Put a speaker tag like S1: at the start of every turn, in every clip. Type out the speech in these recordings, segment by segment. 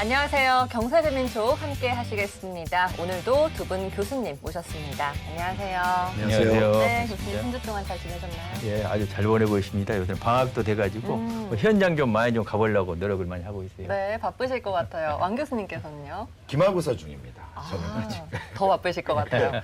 S1: 안녕하세요. 경제재민쇼 함께 하시겠습니다. 오늘도 두 분 교수님 모셨습니다. 안녕하세요.
S2: 안녕하세요.
S1: 네, 교수님 한 주 동안 잘 지내셨나요?
S2: 예, 아주 잘 보내고 있습니다. 요즘 방학도 돼가지고 현장 좀 많이 좀 가보려고 노력을 많이 하고 있어요.
S1: 네, 바쁘실 것 같아요. 왕 교수님께서는요?
S3: 기말고사 중입니다. 저는 아직
S1: 더 바쁘실 것 같아요.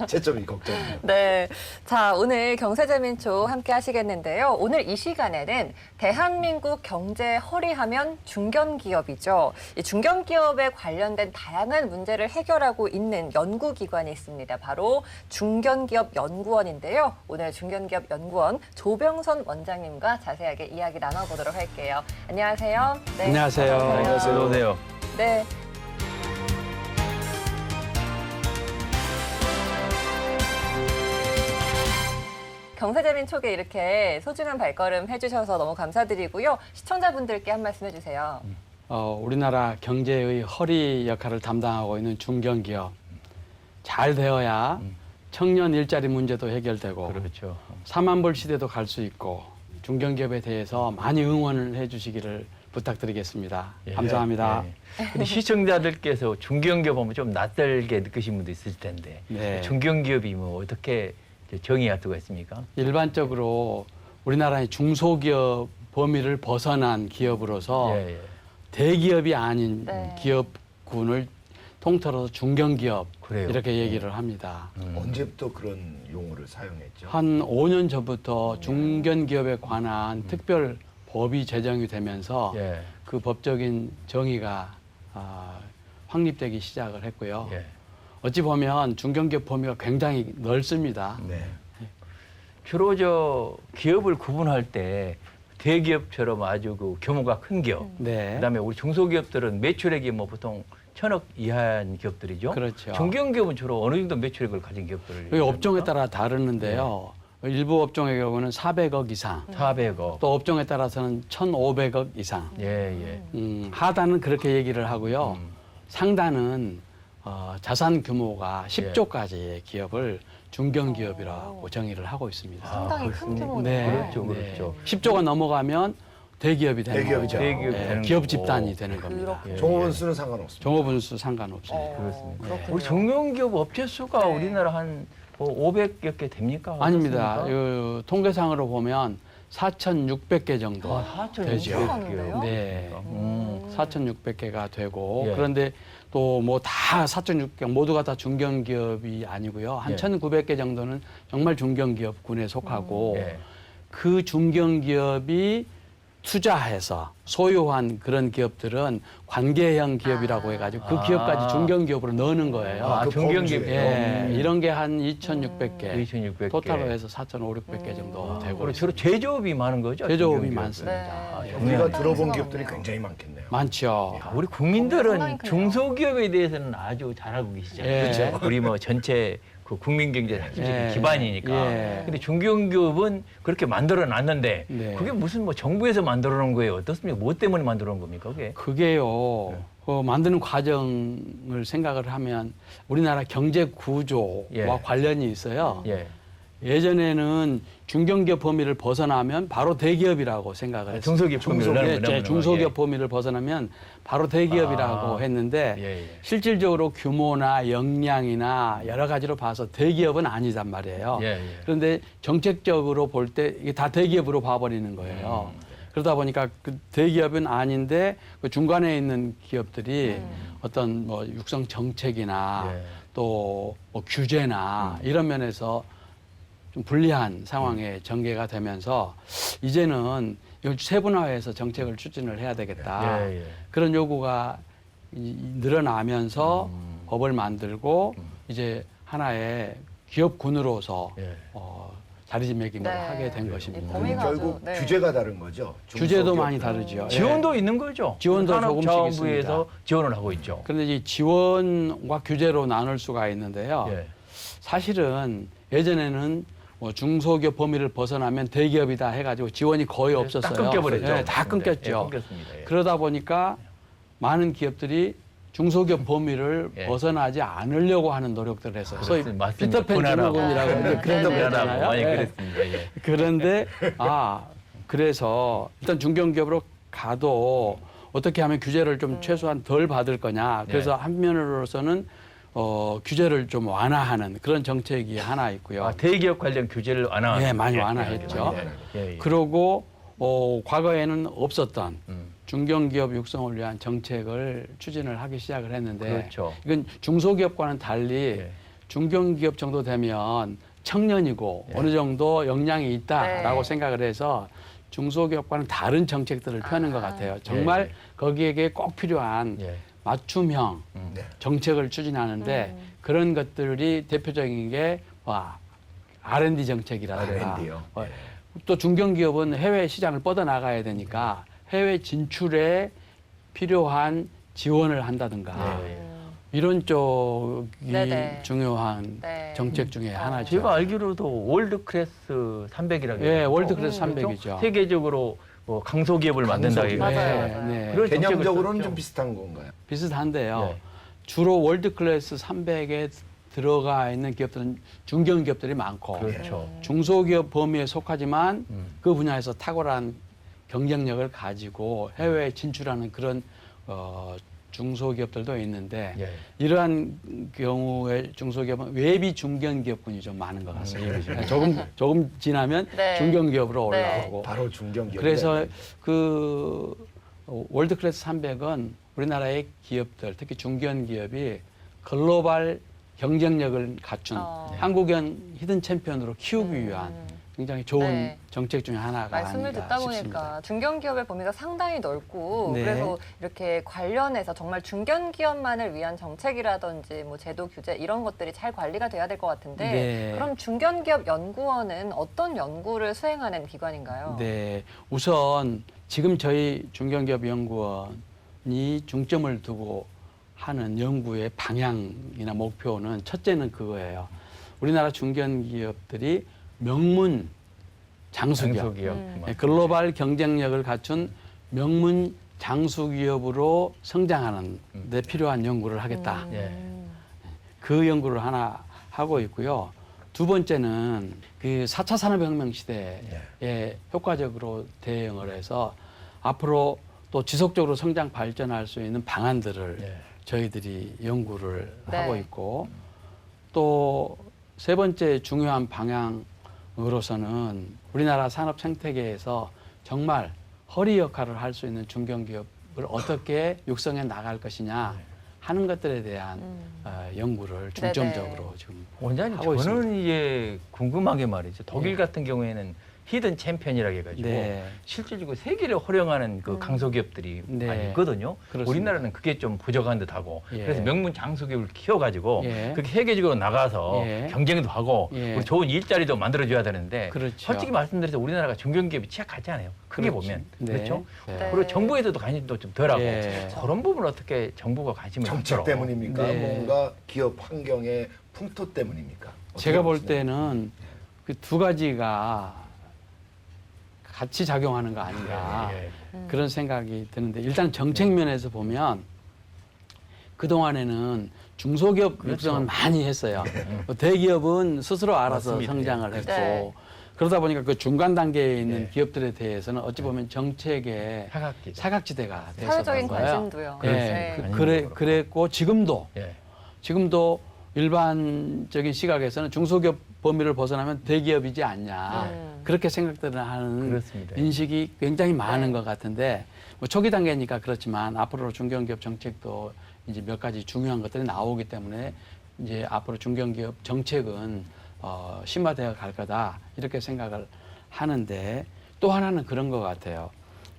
S3: 채점이 걱정입니다.
S1: 네. 자, 오늘 경제재민쇼 함께 하시겠는데요. 오늘 이 시간에는 대한민국 경제 허리하면 중견기업이죠. 이 중견기업에 관련된 다양한 문제를 해결하고 있는 연구기관이 있습니다. 바로 중견기업연구원인데요. 오늘 중견기업연구원 조병선 원장님과 자세하게 이야기 나눠보도록 할게요. 안녕하세요. 네.
S4: 안녕하세요.
S2: 어서 오세요.
S1: 네. 경제재민 촉에 이렇게 소중한 발걸음 해주셔서 너무 감사드리고요. 시청자분들께 한 말씀 해주세요.
S4: 우리나라 경제의 허리 역할을 담당하고 있는 중견기업. 잘 되어야 청년 일자리 문제도 해결되고
S2: 그렇죠.
S4: 4만 불 시대도 갈 수 있고 중견기업에 대해서 많이 응원을 해주시기를 부탁드리겠습니다.
S2: 예.
S4: 감사합니다.
S2: 예. 근데 시청자들께서 중견기업 보면 좀 낯설게 느끼신 분도 있을 텐데
S4: 네.
S2: 중견기업이 뭐 어떻게 정의할 수가 있습니까?
S4: 일반적으로 우리나라의 중소기업 범위를 벗어난 기업으로서
S2: 예, 예.
S4: 대기업이 아닌
S1: 네.
S4: 기업군을 통틀어서 중견기업
S2: 그래요.
S4: 이렇게 얘기를 합니다.
S3: 언제부터 그런 용어를 사용했죠?
S4: 한 5년 전부터 중견기업에 관한 특별 법이 제정이 되면서
S2: 예.
S4: 그 법적인 정의가 확립되기 시작을 했고요.
S2: 예.
S4: 어찌 보면 중견기업 범위가 굉장히 넓습니다.
S3: 네.
S2: 주로 기업을 구분할 때 대기업처럼 아주 그 규모가 큰 기업,
S4: 네.
S2: 그다음에 우리 중소기업들은 매출액이 뭐 보통 1,000억 이하인 기업들이죠.
S4: 그렇죠.
S2: 중견기업은 주로 어느 정도 매출액을 가진 기업들을
S4: 여기 업종에 따라 다르는데요. 일부 업종의 경우는 400억 이상,
S2: 400억.
S4: 또 업종에 따라서는 1,500억 이상.
S2: 예, 예.
S4: 하단은 그렇게 얘기를 하고요. 상단은 자산 규모가 10조까지의 기업을 중견기업이라고 정의를 하고 있습니다.
S1: 상당히 큰 규모네요.
S4: 네.
S2: 그렇죠, 그렇죠.
S4: 10조가 넘어가면 대기업이 되는
S3: 대기업이죠.
S4: 거죠.
S2: 대기업이 되는
S4: 기업
S2: 거고.
S4: 집단이 되는 겁니다.
S2: 예,
S3: 종업원
S2: 예.
S3: 수는 상관없습니다.
S4: 종업원수 상관없습니다.
S2: 그렇습니다.
S1: 그렇군요.
S2: 우리 중견기업 업체 수가
S1: 네.
S2: 우리나라 한 500여 개 됩니까?
S4: 아닙니다.
S2: 어떻습니까?
S4: 그 통계상으로 보면 4,600개 정도
S2: 4,600
S4: 되죠.
S1: 많은데요?
S4: 네. 4,600개가 되고
S2: 예.
S4: 그런데 또 뭐 다 4,600개 모두가 다 중견기업이 아니고요. 한
S2: 예.
S4: 1,900개 정도는 정말 중견기업군에 속하고
S2: 예.
S4: 그 중견기업이 투자해서 소유한 그런 기업들은 관계형 기업이라고 해가지고 그 기업까지 중견기업으로 넣는 거예요.
S3: 그
S2: 중견기업.
S3: 범주에.
S4: 예, 이런 게 한 2,600개,
S2: 2,600개.
S4: 토탈로 해서 4,500개 정도 되고
S2: 우리 주로 제조업이 많은 거죠?
S4: 제조업이
S2: 중견기업은?
S4: 많습니다.
S1: 네.
S3: 우리가
S1: 상당히
S3: 들어본
S1: 많네요.
S3: 기업들이 굉장히 많겠네요.
S4: 많죠.
S2: 우리
S1: 상당히
S2: 국민들은
S1: 크네요.
S2: 중소기업에 대해서는 아주 잘 알고 계시잖아요.
S4: 예.
S2: 그렇죠? 우리 뭐 전체 그 국민 경제 핵심적인
S4: 예.
S2: 기반이니까.
S4: 예.
S2: 근데 중견기업은 그렇게 만들어 놨는데
S4: 네.
S2: 그게 무슨 뭐 정부에서 만들어 놓은 거예요? 어떻습니까? 뭐 때문에 만들어 놓은 겁니까? 그게?
S4: 그게요.
S2: 네.
S4: 그 만드는 과정을 생각을 하면 우리나라 경제 구조와
S2: 예.
S4: 관련이 있어요.
S2: 예.
S4: 예전에는 중견기업 범위를 벗어나면 바로 대기업이라고 생각을 했어요.
S2: 중소기업 범위를 넘으면
S4: 중소기업
S2: 예.
S4: 범위를 벗어나면 바로 대기업이라고 했는데
S2: 예, 예.
S4: 실질적으로 규모나 역량이나 여러 가지로 봐서 대기업은 아니단 말이에요.
S2: 예, 예.
S4: 그런데 정책적으로 볼 때 이게 다 대기업으로 봐버리는 거예요. 그러다 보니까 그 대기업은 아닌데 그 중간에 있는 기업들이 어떤 뭐 육성 정책이나
S2: 예.
S4: 또 뭐 규제나 이런 면에서 좀 불리한 상황에 전개가 되면서 이제는 이걸 세분화해서 정책을 추진을 해야 되겠다.
S2: 예, 예.
S4: 그런 요구가 늘어나면서 법을 만들고 이제 하나의 기업군으로서
S2: 예.
S4: 자리매김을
S1: 네.
S4: 하게 된
S1: 이
S4: 것입니다.
S1: 범위가
S3: 결국
S1: 아주, 네.
S3: 규제가 다른 거죠.
S4: 규제도
S3: 중소기업.
S4: 많이 다르죠.
S2: 지원도 있는 거죠?
S4: 지원도 조금씩
S2: 산업자원부에서
S4: 있습니다.
S2: 지원을 하고 있죠.
S4: 그런데 이 지원과 규제로 나눌 수가 있는데요.
S2: 예.
S4: 사실은 예전에는 뭐 중소기업 범위를 벗어나면 대기업이다 해가지고 지원이 거의 없었어요.
S2: 딱 끊겨버렸죠.
S4: 네, 다 끊겼죠.
S2: 예, 끊겼습니다. 예.
S4: 그러다 보니까 많은 기업들이 중소기업 범위를
S2: 예.
S4: 벗어나지 않으려고 하는 노력들을 했어요. 소위
S2: 맞습니다.
S4: 피터팬
S2: 분할하고.
S4: 증후군이라고
S1: 네,
S4: 그런 거
S1: 네,
S4: 있잖아요.
S2: 많이
S4: 예.
S2: 그랬습니다. 예.
S4: 그런데 그래서 일단 중견기업으로 가도 어떻게 하면 규제를 좀 최소한 덜 받을 거냐. 그래서 한면으로서는 규제를 좀 완화하는 그런 정책이 하나 있고요.
S2: 아, 대기업 관련 규제를 완화하는.
S4: 예, 많이
S2: 예,
S4: 완화했죠.
S2: 예, 예.
S4: 그러고 과거에는 없었던
S2: 음.
S4: 중견기업 육성을 위한 정책을 추진을 하기 시작을 했는데
S2: 그렇죠.
S4: 이건 중소기업과는 달리
S2: 예.
S4: 중견기업 정도 되면 청년이고
S2: 예.
S4: 어느 정도 역량이 있다라고
S1: 네.
S4: 생각을 해서 중소기업과는 다른 정책들을 펴는 것 같아요. 정말
S2: 예.
S4: 거기에게 꼭 필요한
S2: 예.
S4: 맞춤형
S3: 네.
S4: 정책을 추진하는데 그런 것들이 대표적인 게 R&D 정책이라든가
S3: R&D요. 네.
S4: 또 중견기업은 해외 시장을 뻗어나가야 되니까 해외 진출에 필요한 지원을 한다든가
S2: 네.
S4: 이런 쪽이
S1: 네네.
S4: 중요한
S1: 네.
S4: 정책 중에 하나죠.
S2: 제가 알기로도 월드클래스 300이라고
S4: 예, 월드클래스
S2: 그렇죠?
S4: 300이죠.
S2: 세계적으로 뭐 강소기업을 만든다고
S3: 강소기업.
S1: 맞아요,
S2: 해서
S1: 맞아요.
S4: 네.
S2: 그런
S3: 개념적으로는
S2: 정책을
S3: 좀 비슷한 건가요?
S4: 비슷한데요.
S2: 네.
S4: 주로 월드클래스 300에 들어가 있는 기업들은 중견기업들이 많고
S2: 그렇죠.
S4: 중소기업 범위에 속하지만
S2: 음.
S4: 그 분야에서 탁월한 경쟁력을 가지고 해외에 진출하는 그런 중소기업들도 있는데
S2: 예.
S4: 이러한 경우에 중소기업은 외비 중견기업군이 좀 많은 것 같습니다. 조금 지나면
S1: 네.
S4: 중견기업으로
S1: 네.
S4: 올라오고
S3: 바로 중견기업.
S4: 그래서 그 월드클래스 300은 우리나라의 기업들 특히 중견기업이 글로벌 경쟁력을 갖춘 한국형 히든 챔피언으로 키우기 위한 굉장히 좋은
S1: 네.
S4: 정책 중에 하나가
S1: 말씀을
S4: 아닌가
S1: 듣다
S4: 싶습니다.
S1: 보니까 중견기업의 범위가 상당히 넓고
S4: 네.
S1: 그래서 이렇게 관련해서 정말 중견기업만을 위한 정책이라든지 뭐 제도 규제 이런 것들이 잘 관리가 돼야 될 것 같은데
S4: 네.
S1: 그럼 중견기업 연구원은 어떤 연구를 수행하는 기관인가요?
S4: 네, 우선 지금 저희 중견기업 연구원이 중점을 두고 하는 연구의 방향이나 목표는 첫째는 그거예요. 우리나라 중견기업들이 명문 장수기업,
S2: 장소기업.
S4: 네, 글로벌 경쟁력을 갖춘 명문 장수기업으로 성장하는 데 필요한 연구를 하겠다.
S2: 예.
S4: 그 연구를 하나 하고 있고요. 두 번째는 그 4차 산업혁명 시대에 효과적으로 대응을 해서 앞으로 또 지속적으로 성장 발전할 수 있는 방안들을
S2: 예.
S4: 저희들이 연구를
S1: 네.
S4: 하고 있고 또 세 번째 중요한 방향으로서는 우리나라 산업 생태계에서 정말 허리 역할을 할 수 있는 중견기업을 어떻게 육성해 나갈 것이냐 하는 것들에 대한 연구를 중점적으로 지금
S2: 원장님,
S4: 하고
S2: 저는
S4: 있습니다.
S2: 이게 궁금한 게 말이죠. 독일
S4: 네.
S2: 같은 경우에는 히든 챔피언이라고 해가지고
S4: 네.
S2: 실질적으로 세계를 호령하는 그 강소기업들이
S4: 네.
S2: 많이 있거든요.
S4: 그렇습니다.
S2: 우리나라는 그게 좀 부족한 듯하고
S4: 예.
S2: 그래서 명문 장소기업을 키워가지고
S4: 예.
S2: 그렇게 세계적으로 나가서
S4: 예.
S2: 경쟁도 하고
S4: 예.
S2: 우리 좋은 일자리도 만들어줘야 되는데
S4: 그렇죠.
S2: 솔직히 말씀드려서 우리나라가 중견기업이 취약하지 않아요. 크게
S4: 그렇지.
S2: 보면
S4: 네.
S2: 그렇죠.
S4: 네.
S2: 그리고 정부에서도 관심도 좀 덜하고
S4: 예.
S2: 그런 부분을 어떻게 정부가 관심을
S3: 정책
S2: 갖도록.
S3: 때문입니까?
S4: 네.
S3: 뭔가 기업 환경의 풍토 때문입니까?
S4: 제가 볼
S3: 어떻게 보시나요?
S4: 때는 그 두 가지가 같이 작용하는 거 아닌가
S2: 예, 예.
S4: 그런 생각이 드는데 일단 정책 면에서 보면 그동안에는 중소기업
S2: 그렇죠.
S4: 육성을 많이 했어요. 뭐 대기업은 스스로 알아서
S2: 맞습니다.
S4: 성장을 했고
S1: 네.
S4: 그러다 보니까 그 중간 단계에 있는
S2: 네.
S4: 기업들에 대해서는 어찌 보면 정책의
S2: 사각지.
S4: 사각지대가 됐었던
S1: 사회적인
S4: 거예요.
S1: 관심도요.
S4: 예,
S1: 네.
S4: 그랬고 지금도
S2: 예.
S4: 일반적인 시각에서는 중소기업 범위를 벗어나면 대기업이지 않냐 그렇게 생각들을 하는
S2: 그렇습니다.
S4: 인식이 굉장히 많은
S1: 네.
S4: 것 같은데 뭐 초기 단계니까 그렇지만 앞으로 중견기업 정책도 이제 몇 가지 중요한 것들이 나오기 때문에 이제 앞으로 중견기업 정책은 심화되어 갈 거다 이렇게 생각을 하는데 또 하나는 그런 것 같아요.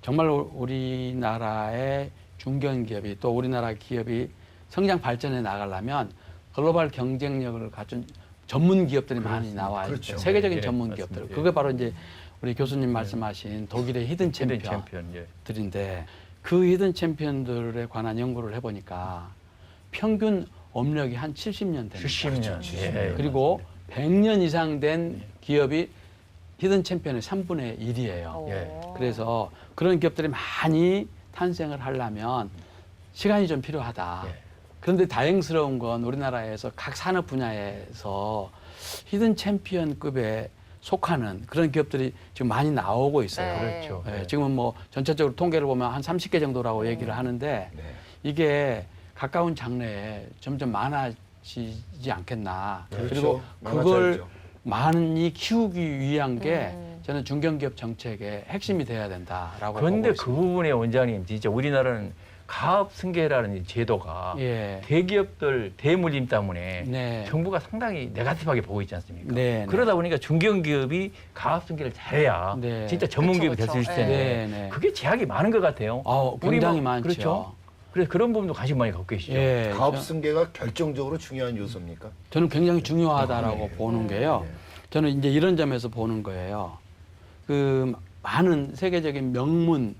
S4: 정말 우리나라의 중견기업이 또 우리나라 기업이 성장 발전해 나가려면 글로벌 경쟁력을 갖춘 전문 기업들이 많이 나와요.
S3: 그렇죠.
S4: 세계적인
S2: 예,
S4: 전문
S2: 맞습니다.
S4: 기업들.
S2: 예.
S4: 그게 바로 이제 우리 교수님 말씀하신 독일의 히든
S2: 히든
S4: 챔피언.
S2: 챔피언. 예.
S4: 들인데 그 히든 챔피언들에 관한 연구를 해보니까 평균 업력이 한 70년 됩니다.
S2: 70년. 예.
S4: 그리고 100년 이상 된 기업이 히든 챔피언의 3분의 1이에요.
S2: 예.
S4: 그래서 그런 기업들이 많이 탄생을 하려면 시간이 좀 필요하다.
S2: 예.
S4: 그런데 다행스러운 건 우리나라에서 각 산업 분야에서 히든 챔피언급의 속하는 그런 기업들이 지금 많이 나오고 있어요.
S1: 네.
S2: 그렇죠.
S4: 예, 지금은 뭐 전체적으로 통계를 보면 한 30개 정도라고 얘기를 하는데
S3: 네.
S4: 이게 가까운 장래에 점점 많아지지 않겠나.
S3: 그렇죠.
S4: 그리고 그걸
S3: 많아져야죠.
S4: 많이 키우기 위한 게 저는 중견기업 정책의 핵심이 돼야 된다라고
S2: 그런데
S4: 보고
S2: 그
S4: 있습니다.
S2: 부분에 원장님 진짜 우리나라는 가업 승계라는 이 제도가
S4: 예.
S2: 대기업들 대물림 때문에
S4: 네.
S2: 정부가 상당히 네가티브하게 보고 있지 않습니까?
S4: 네, 네.
S2: 그러다 보니까 중견기업이 가업 승계를 잘해야
S4: 네.
S2: 진짜 전문기업이 될
S1: 그쵸,
S2: 수 있을
S1: 그쵸.
S2: 텐데
S4: 네, 네.
S2: 그게 제약이 많은 것 같아요.
S4: 굉장히
S2: 우리 뭐-
S4: 많죠.
S2: 그렇죠. 그래서 그런 부분도 관심 많이 갖고 계시죠.
S4: 예,
S3: 가업 승계가 결정적으로 중요한 요소입니까?
S4: 저는 굉장히 중요하다라고
S3: 네.
S4: 보는 게요.
S3: 네.
S4: 저는 이제 이런 점에서 보는 거예요. 그 많은 세계적인 명문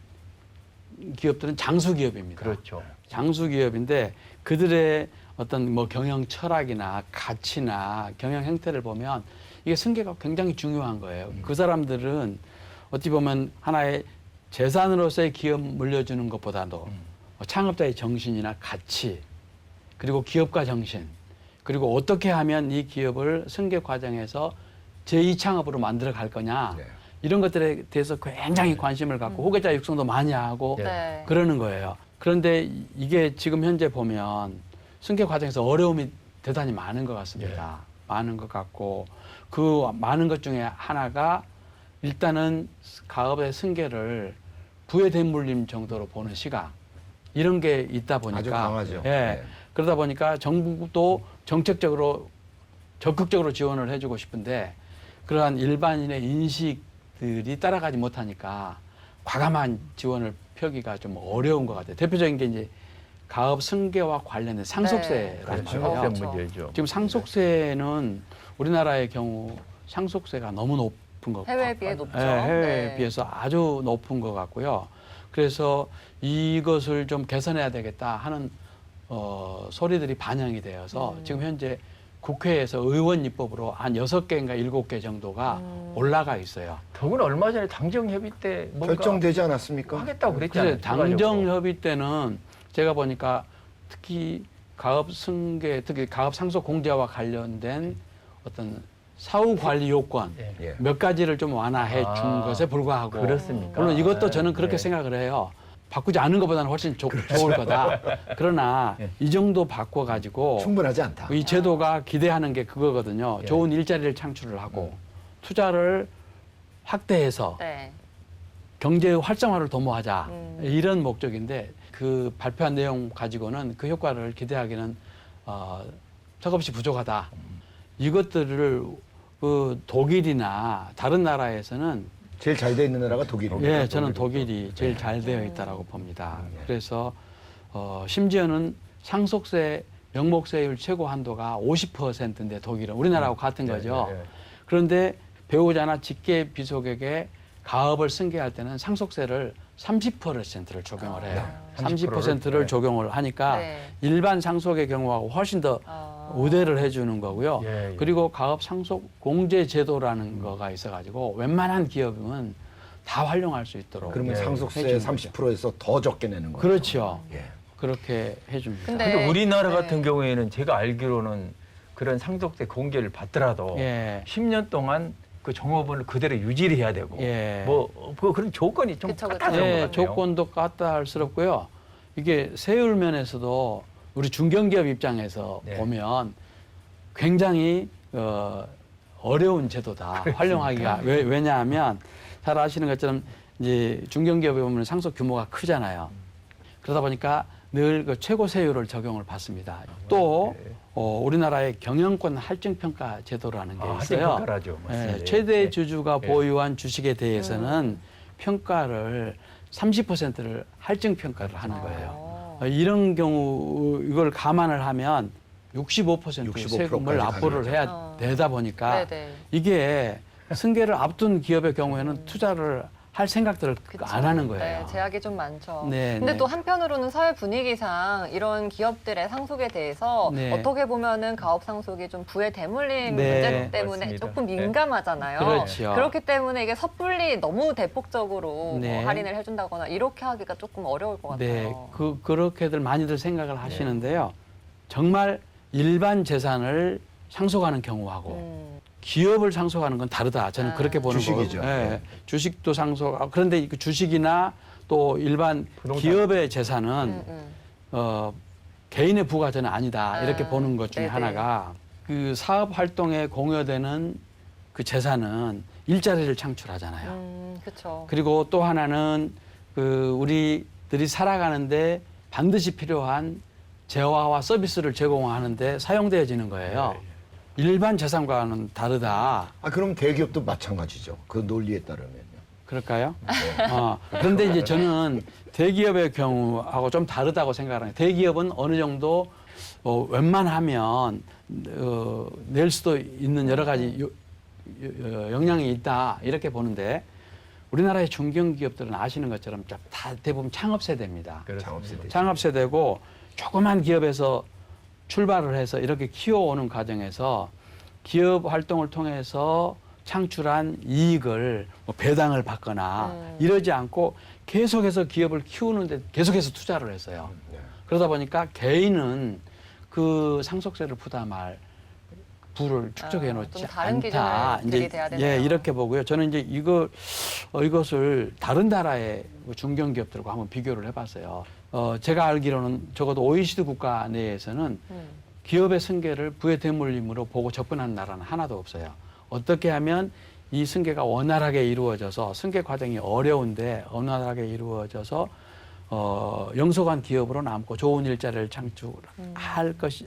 S4: 기업들은 장수 기업입니다.
S2: 그렇죠.
S4: 장수 기업인데 그들의 어떤 뭐 경영 철학이나 가치나 경영 행태를 보면 이게 승계가 굉장히 중요한 거예요. 그 사람들은 어찌 보면 하나의 재산으로서의 기업 물려주는 것보다도 뭐 창업자의 정신이나 가치 그리고 기업가 정신 그리고 어떻게 하면 이 기업을 승계 과정에서 제2창업으로 만들어 갈 거냐
S3: 네.
S4: 이런 것들에 대해서 굉장히 관심을 갖고 후계자 육성도 많이 하고
S1: 네.
S4: 그러는 거예요. 그런데 이게 지금 현재 보면 승계 과정에서 어려움이 대단히 많은 것 같습니다. 많은 것 같고 그 많은 것 중에 하나가 일단은 가업의 승계를 부의 대물림 정도로 보는 시각 이런 게 있다 보니까
S3: 아주 강하죠.
S4: 예.
S3: 네.
S4: 그러다 보니까 정부도 정책적으로 적극적으로 지원을 해주고 싶은데 그러한 일반인의 인식들이 따라가지 못하니까 과감한 지원을 펴기가 좀 어려운 것 같아요. 대표적인 게 이제 가업 승계와 관련된 상속세란
S2: 그렇죠.
S4: 말이에요.
S2: 상속세
S1: 그렇죠.
S2: 문제죠.
S4: 지금 상속세는 우리나라의 경우 상속세가 너무 높은 것
S1: 해외에 비해 높죠.
S4: 예, 해외에
S1: 네.
S4: 비해서 아주 높은 것 같고요. 그래서 이것을 좀 개선해야 되겠다 하는 소리들이 반영이 되어서 지금 현재 국회에서 의원 입법으로 한 6개인가 7개 정도가 올라가 있어요.
S2: 더구나 얼마 전에 당정협의 때 뭔가
S3: 결정되지 않았습니까?
S2: 하겠다고 그랬잖아요.
S4: 그래서 당정협의 때는 제가 보니까 특히 가업 승계, 특히 가업 상속 공제와 관련된 어떤 사후 관리 요건
S2: 예.
S3: 예.
S4: 몇 가지를 좀 완화해 준
S2: 아,
S4: 것에 불과하고
S2: 그렇습니까?
S4: 물론 이것도 저는 그렇게
S2: 네.
S4: 생각을 해요. 바꾸지 않은 것보다는 훨씬 좋을 거다. 그러나
S2: 예.
S4: 이 정도 바꿔가지고
S3: 충분하지 않다.
S4: 이 제도가 기대하는 게 그거거든요.
S2: 예.
S4: 좋은 일자리를 창출을 하고 투자를 확대해서
S1: 네.
S4: 경제 활성화를 도모하자 이런 목적인데 그 발표한 내용 가지고는 그 효과를 기대하기는 턱없이 부족하다. 이것들을 그 독일이나 다른 나라에서는
S3: 제일 잘 돼 있는 나라가 독일입니다.
S4: 예, 저는 독일이 제일 잘 되어 있다라고 봅니다. 그래서 심지어는 상속세 명목세율 최고 한도가 50%인데 독일은 우리나라하고 같은 거죠.
S2: 네, 네.
S4: 그런데 배우자나 직계 비속에게 가업을 승계할 때는 상속세를 30%를 적용을 해요. 30%를
S2: 네.
S4: 적용을 하니까
S1: 네.
S4: 일반 상속의 경우하고 훨씬 더 우대를 해주는 거고요.
S2: 예, 예.
S4: 그리고 가업 상속 공제 제도라는 거가 있어가지고 웬만한 기업은 다 활용할 수 있도록.
S3: 그러면
S2: 네.
S3: 상속세
S4: 해주는
S3: 30%에서 더 적게 내는 거죠.
S4: 그렇죠.
S3: 예.
S4: 그렇게 해줍니다.
S1: 근데
S2: 근데 우리나라
S1: 네.
S2: 같은 경우에는 제가 알기로는 그런 상속세 공개를 받더라도
S4: 예.
S2: 10년 동안 그 종업원을 그대로 유지를 해야 되고
S4: 예.
S2: 그런 조건이 좀
S1: 그쵸, 그쵸.
S2: 까다로운 것
S4: 예,
S2: 같아요.
S4: 조건도 까탈스럽고요. 이게 세율 면에서도 우리 중견기업 입장에서
S2: 네.
S4: 보면 굉장히 어려운 제도다. 활용하기가 왜냐하면 잘 아시는 것처럼 이제 중견기업에 보면 상속 규모가 크잖아요. 그러다 보니까 늘 그 최고 세율을 적용을 받습니다. 또 우리나라의 경영권 할증평가 제도라는 게 있어요.
S2: 할증평가라죠. 맞습니다.
S4: 최대
S2: 예.
S4: 주주가
S2: 예.
S4: 보유한 주식에 대해서는 평가를 30%를 할증 평가를 하는 거예요. 이런 경우 이걸 감안을 하면 65%
S3: 65%
S4: 세금을
S3: 까지
S4: 납부를
S3: 가능하죠.
S4: 해야 되다 보니까
S1: 네네.
S4: 이게 승계를 앞둔 기업의 경우에는 투자를 할 생각들을
S1: 그쵸.
S4: 안 하는 거예요.
S1: 네, 제약이 좀 많죠.
S4: 네,
S1: 근데
S4: 네.
S1: 또 한편으로는 사회 분위기상 이런 기업들의 상속에 대해서
S4: 네.
S1: 어떻게 보면은 가업 상속이 좀 부의 대물림
S4: 네.
S1: 문제 때문에
S2: 맞습니다.
S1: 조금
S2: 네.
S1: 민감하잖아요.
S4: 그렇죠.
S1: 그렇기 때문에 이게 섣불리 너무 대폭적으로
S4: 네.
S1: 뭐 할인을 해준다거나 이렇게 하기가 조금 어려울 것
S4: 네,
S1: 같아요.
S4: 그렇게들 많이들 생각을 하시는데요. 정말 일반 재산을 상속하는 경우하고 기업을 상속하는 건 다르다. 저는 그렇게 보는
S3: 주식이죠.
S4: 거고. 예.
S3: 네.
S4: 주식도 상속. 그런데 그 주식이나 또 일반
S2: 부동산.
S4: 기업의 재산은 개인의 부가 저는 아니다. 이렇게 보는 것 중에
S1: 네네.
S4: 하나가 그 사업 활동에 공여되는 그 재산은 일자리를 창출하잖아요.
S1: 그렇죠.
S4: 그리고 또 하나는 그 우리들이 살아가는데 반드시 필요한 재화와 서비스를 제공하는데 사용되어지는 거예요. 일반 재산과는 다르다.
S3: 아, 그럼 대기업도 마찬가지죠. 그 논리에 따르면요.
S4: 그럴까요? 그런데 이제 저는 대기업의 경우하고 좀 다르다고 생각하는 거예요. 대기업은 어느 정도 웬만하면 낼 수도 있는 여러 가지 영향이 있다 이렇게 보는데 우리나라의 중견기업들은 아시는 것처럼 다 대부분 창업 세대입니다.
S3: 창업세대.
S4: 창업 세대고 조그만 기업에서 출발을 해서 이렇게 키워오는 과정에서 기업 활동을 통해서 창출한 이익을 뭐 배당을 받거나 이러지 않고 계속해서 기업을 키우는데 계속해서 투자를 했어요.
S3: 네.
S4: 그러다 보니까 개인은 그 상속세를 부담할 부를 축적해 놓지
S1: 좀 다른
S4: 않다.
S1: 기준을 들이대야 되네요.
S4: 예, 이렇게 보고요. 저는 이제 이것을 다른 나라의 중견기업들과 한번 비교를 해봤어요. 제가 알기로는 적어도 OECD 국가 내에서는 기업의 승계를 부의 대물림으로 보고 접근하는 나라는 하나도 없어요. 어떻게 하면 이 승계가 원활하게 이루어져서 승계 과정이 어려운데 원활하게 이루어져서 영속한 기업으로 남고 좋은 일자리를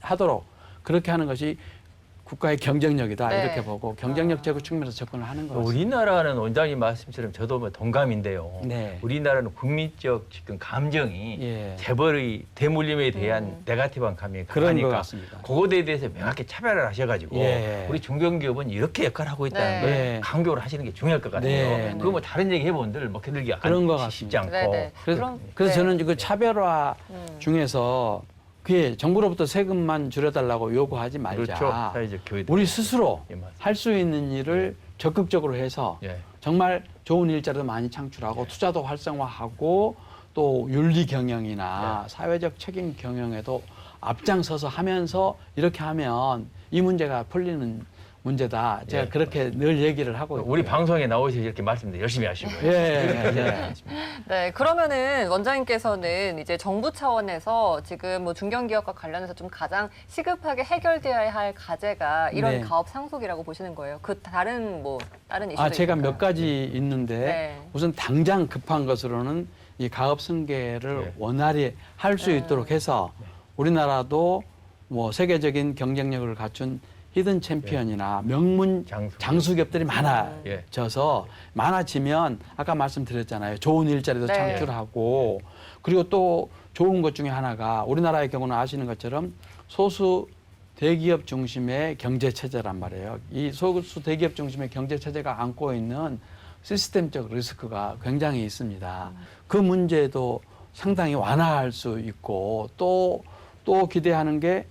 S4: 하도록 그렇게 하는 것이 국가의 경쟁력이다
S1: 네.
S4: 이렇게 보고 경쟁력 제고 측면에서 접근을 하는 거죠.
S2: 우리나라는 원장님 말씀처럼 저도 뭐 동감인데요.
S4: 네.
S2: 우리나라는 국민적 지금 감정이
S4: 예.
S2: 재벌의 대물림에 대한 네가티브한 감정이
S4: 그런 것
S2: 강하니까
S4: 같습니다.
S2: 그거에 대해서 명확히 차별을 하셔가지고
S4: 예.
S2: 우리 중견기업은 이렇게 역할을 하고 있다는
S1: 네.
S2: 걸
S4: 네.
S2: 강조를 하시는 게 중요할 것 같아요.
S4: 네.
S2: 그거 뭐 다른 얘기 해본들 뭐 걔들기
S4: 그런 것
S2: 쉽지
S4: 같습니다.
S2: 않고.
S1: 네네.
S4: 그래서
S1: 네.
S4: 저는 그 차별화 중에서 그게 정부로부터 세금만 줄여달라고 요구하지 말자.
S2: 그렇죠. 사회적 교육.
S4: 우리 스스로
S2: 예, 맞습니다.
S4: 할 수 있는 일을 적극적으로 해서
S2: 예.
S4: 정말 좋은 일자리도 많이 창출하고 투자도 활성화하고 또 윤리 경영이나 사회적 책임 경영에도 앞장서서 하면서 이렇게 하면 이 문제가 풀리는 문제다. 제가
S2: 예.
S4: 그렇게 늘 얘기를 하고 있고요.
S2: 우리 방송에 나오셔서 이렇게 말씀드 열심히 하시고요.
S4: 예.
S1: 네, 그러면은 원장님께서는 이제 정부 차원에서 지금 뭐 중견기업과 관련해서 좀 가장 시급하게 해결되어야 할 과제가 이런
S4: 네.
S1: 가업 상속이라고 보시는 거예요. 그 다른 이슈도
S4: 제가
S1: 있을까요?
S4: 몇 가지 있는데
S1: 네.
S4: 우선 당장 급한 것으로는 이 가업 승계를
S2: 네.
S4: 원활히 할 수 있도록 해서 우리나라도 뭐 세계적인 경쟁력을 갖춘 히든 챔피언이나 명문 장수기업들이 많아져서 많아지면 아까 말씀드렸잖아요. 좋은 일자리도
S1: 네.
S4: 창출하고 그리고 또 좋은 것 중에 하나가 우리나라의 경우는 아시는 것처럼 소수 대기업 중심의 경제 체제란 말이에요. 이 소수 대기업 중심의 경제 체제가 안고 있는 시스템적 리스크가 굉장히 있습니다. 그 문제도 상당히 완화할 수 있고 또 기대하는 게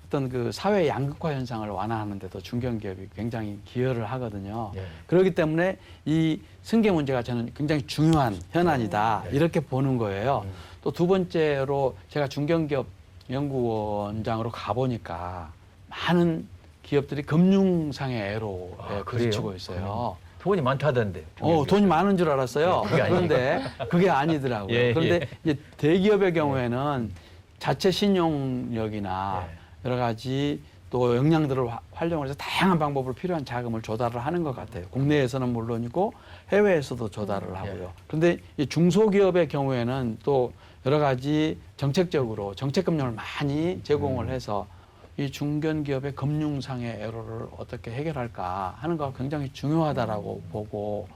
S4: 어떤 그 사회 양극화 현상을 완화하는 데도 중견기업이 굉장히 기여를 하거든요.
S2: 예.
S4: 그렇기 때문에 이 승계 문제가 저는 굉장히 중요한 현안이다. 이렇게 보는 거예요. 또 두 번째로 제가 중견기업 연구원장으로 가보니까 많은 기업들이 금융상의 애로에 부딪히고 있어요.
S2: 돈이 많다던데.
S4: 돈이 많은 줄 알았어요.
S2: 그게 아니고.
S4: 그런데 그게 아니더라고요.
S2: 예,
S4: 그런데 이제 대기업의 경우에는 자체 신용력이나 여러 가지 또 역량들을 활용을 해서 다양한 방법으로 필요한 자금을 조달을 하는 것 같아요. 국내에서는 물론이고 해외에서도 조달을 하고요. 그런데 이 중소기업의 경우에는 또 여러 가지 정책적으로 정책금융을 많이 제공을 해서 이 중견기업의 금융상의 애로를 어떻게 해결할까 하는 거가 굉장히 중요하다라고 보고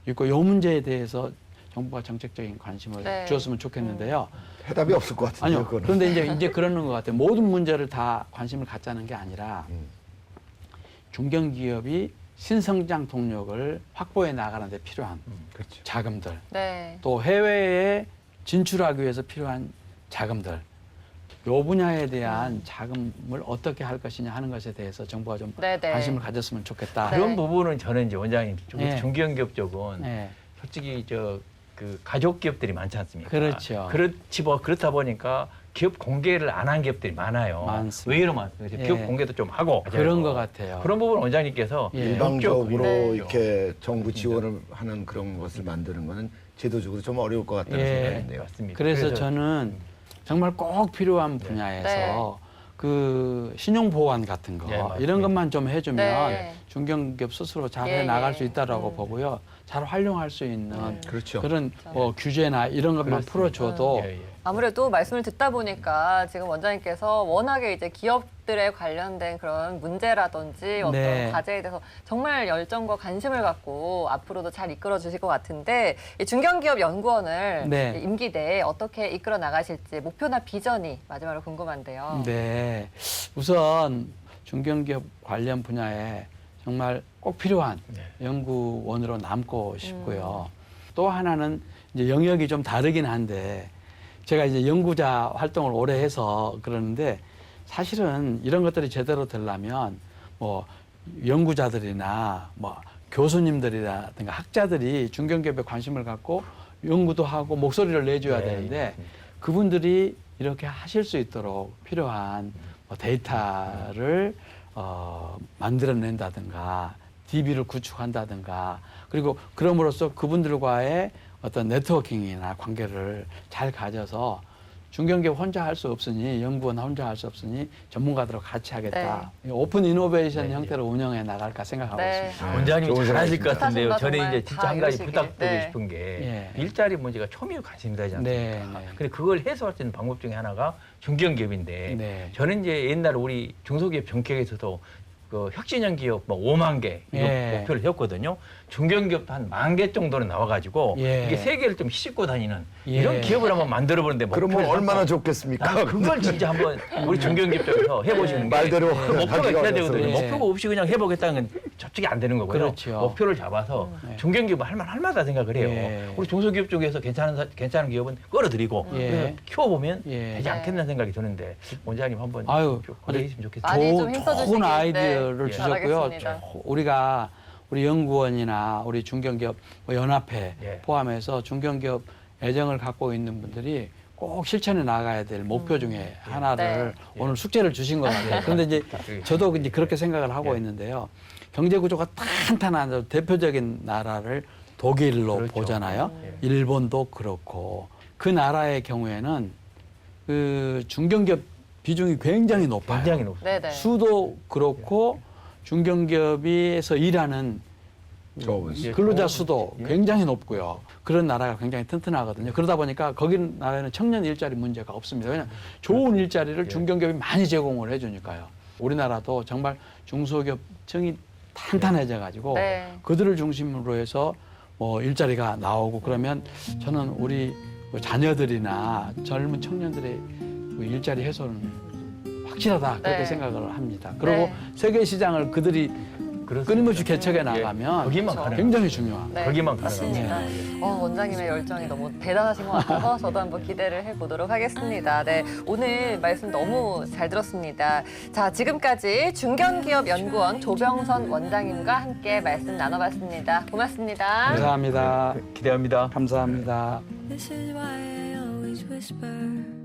S4: 있고 이 문제에 대해서 정부가 정책적인 관심을 주었으면 좋겠는데요.
S3: 해답이 없을 것 같은데요.
S4: 아니요.
S3: 그거는.
S4: 그런데 이제 그러는 것 같아요. 모든 문제를 다 관심을 갖자는 게 아니라 중견기업이 신성장 동력을 확보해 나가는 데 필요한
S3: 그렇죠.
S4: 자금들
S1: 네.
S4: 또 해외에 진출하기 위해서 필요한 자금들 요 분야에 대한 자금을 어떻게 할 것이냐 하는 것에 대해서 정부가 좀
S1: 네네.
S4: 관심을 가졌으면 좋겠다.
S1: 네.
S2: 그런 부분은 저는 이제 원장님
S4: 네.
S2: 중견기업 쪽은
S4: 네.
S2: 솔직히 그 가족 기업들이 많지 않습니까?
S4: 그렇죠.
S2: 그렇다 보니까 기업 공개를 안 한 기업들이 많아요.
S4: 많습니다.
S2: 왜 이러면 그래서
S4: 예.
S2: 기업 공개도 좀 하고
S4: 그런 것 같아요.
S2: 그런 부분 원장님께서
S4: 예.
S3: 일방적으로
S1: 네.
S3: 이렇게 정부 지원을 하는 그런 것을 만드는 거는 제도적으로 좀 어려울 것 같다는 생각이 드네요.
S2: 맞습니다.
S4: 그래서 저는 정말 꼭 필요한 분야에서 그 신용 보완 같은 거
S2: 예, 맞습니다.
S4: 이런 것만 좀 해주면
S1: 네.
S4: 중견기업 스스로 잘
S1: 예,
S4: 해나갈
S1: 예.
S4: 수 있다라고 보고요. 잘 활용할 수 있는
S3: 그렇죠.
S4: 그런 규제나 이런 것만
S2: 그렇습니다.
S4: 풀어줘도
S2: 예, 예.
S1: 아무래도 말씀을 듣다 보니까 지금 원장님께서 워낙에 이제 기업들에 관련된 그런 문제라든지 어떤
S4: 네.
S1: 과제에 대해서 정말 열정과 관심을 갖고 앞으로도 잘 이끌어 주실 것 같은데 이 중견기업 연구원을
S4: 네.
S1: 임기 내에 어떻게 이끌어 나가실지 목표나 비전이 마지막으로 궁금한데요.
S4: 네. 우선 중견기업 관련 분야에 정말 꼭 필요한 연구원으로 남고 싶고요. 또 하나는 이제 영역이 좀 다르긴 한데 제가 이제 연구자 활동을 오래 해서 그러는데 사실은 이런 것들이 제대로 되려면 뭐 연구자들이나 뭐 교수님들이라든가 학자들이 중견기업에 관심을 갖고 연구도 하고 목소리를 내줘야
S2: 네,
S4: 되는데
S2: 맞습니다.
S4: 그분들이 이렇게 하실 수 있도록 필요한 뭐 데이터를 만들어낸다든가 DB를 구축한다든가 그리고 그럼으로써 그분들과의 어떤 네트워킹이나 관계를 잘 가져서 중견기업 혼자 할 수 없으니 연구원 혼자 할 수 없으니 전문가들하고 같이 하겠다. 오픈 이노베이션
S2: 네,
S4: 형태로 운영해 나갈까 생각하고
S1: 네.
S4: 있습니다.
S2: 원장님이
S3: 좋은
S2: 잘하실 것
S3: 생각입니다.
S2: 같은데요.
S1: 사실과
S2: 저는
S1: 정말
S2: 이제 진짜
S1: 다
S2: 한 가지
S1: 이루시길.
S2: 부탁드리고
S1: 네.
S2: 싶은 게
S4: 예.
S2: 일자리 문제가 초미의 관심이 되지 않습니까?
S4: 네, 네.
S2: 근데 그걸 해소할 수 있는 방법 중에 하나가 중견기업인데
S4: 네.
S2: 저는 이제 옛날 우리 중소기업 정책에서도 그 혁신형 기업 뭐 5만 개 이거
S4: 예.
S2: 목표를 세웠거든요. 중견기업도 한 10,000개 정도는 나와가지고
S4: 예.
S2: 이게 세계를 좀 싣고 다니는
S4: 예.
S2: 이런 기업을 한번 만들어보는데
S3: 그러면
S2: 목표를
S3: 얼마나
S2: 삼고
S3: 좋겠습니까?
S2: 아, 그걸 진짜 한번 우리 중견기업 쪽에서 해보시는 게
S3: 말대로
S2: 목표가
S3: 하기가
S2: 있어야 되거든요.
S4: 어려서.
S2: 목표가 없이 그냥 해보겠다는 건 저쪽이 안 되는 거고요.
S4: 그렇죠.
S2: 목표를 잡아서
S4: 네.
S2: 중견기업은 할만하다 생각을 해요.
S4: 예.
S2: 우리 중소기업 쪽에서 괜찮은 기업은 끌어들이고
S4: 예.
S2: 그래서 키워보면
S4: 예.
S2: 되지 않겠나 생각이 드는데 원장님 한번
S4: 아유,
S2: 고려했으면 좋겠어요.
S1: 많이 좀 힘써주시길,
S4: 좋은 아이디어를
S1: 네,
S4: 주셨고요.
S1: 바라겠습니다.
S4: 우리 연구원이나 우리 중견기업 뭐 연합회
S2: 예.
S4: 포함해서 중견기업 애정을 갖고 있는 분들이 꼭 실천해 나가야 될 목표 중에 하나를
S1: 네.
S4: 오늘 숙제를 주신 것 같아요. 그런데 이제 저도 이제 그렇게 생각을 하고
S2: 예.
S4: 있는데요. 경제 구조가 탄탄한 대표적인 나라를 독일로
S2: 그렇죠.
S4: 보잖아요.
S2: 예.
S4: 일본도 그렇고 그 나라의 경우에는 그 중견기업 비중이 굉장히 높아요.
S2: 굉장히 높습니다.
S1: 네네.
S4: 수도 그렇고 중견기업에서 일하는
S3: 좋은
S2: 예.
S4: 근로자 수도
S2: 예.
S4: 굉장히 높고요. 그런 나라가 굉장히 튼튼하거든요. 그러다 보니까 거기 나라에는 청년 일자리 문제가 없습니다. 왜냐하면 좋은 일자리를
S2: 예.
S4: 중견기업이 많이 제공을 해주니까요. 우리나라도 정말 중소기업층이 탄탄해져 가지고
S1: 네.
S4: 그들을 중심으로 해서 뭐 일자리가 나오고 그러면 저는 우리 자녀들이나 젊은 청년들의 그 일자리 해소는 확실하다 그렇게
S1: 네.
S4: 생각을 합니다. 그리고
S1: 네.
S4: 세계 시장을 그들이 끊임없이 개척해
S2: 예.
S4: 나가면
S2: 거기만
S1: 그렇죠.
S2: 가능합니다.
S4: 굉장히 중요합니다.
S1: 네,
S2: 거기만
S1: 맞습니다. 원장님의 열정이 너무 대단하신 것 같아서 저도 한번 기대를 해보도록 하겠습니다. 네, 오늘 말씀 너무 잘 들었습니다. 자, 지금까지 중견기업연구원 조병선 원장님과 함께 말씀 나눠봤습니다. 고맙습니다.
S4: 감사합니다.
S2: 기대합니다.
S4: 감사합니다.
S5: This is why I always whisper.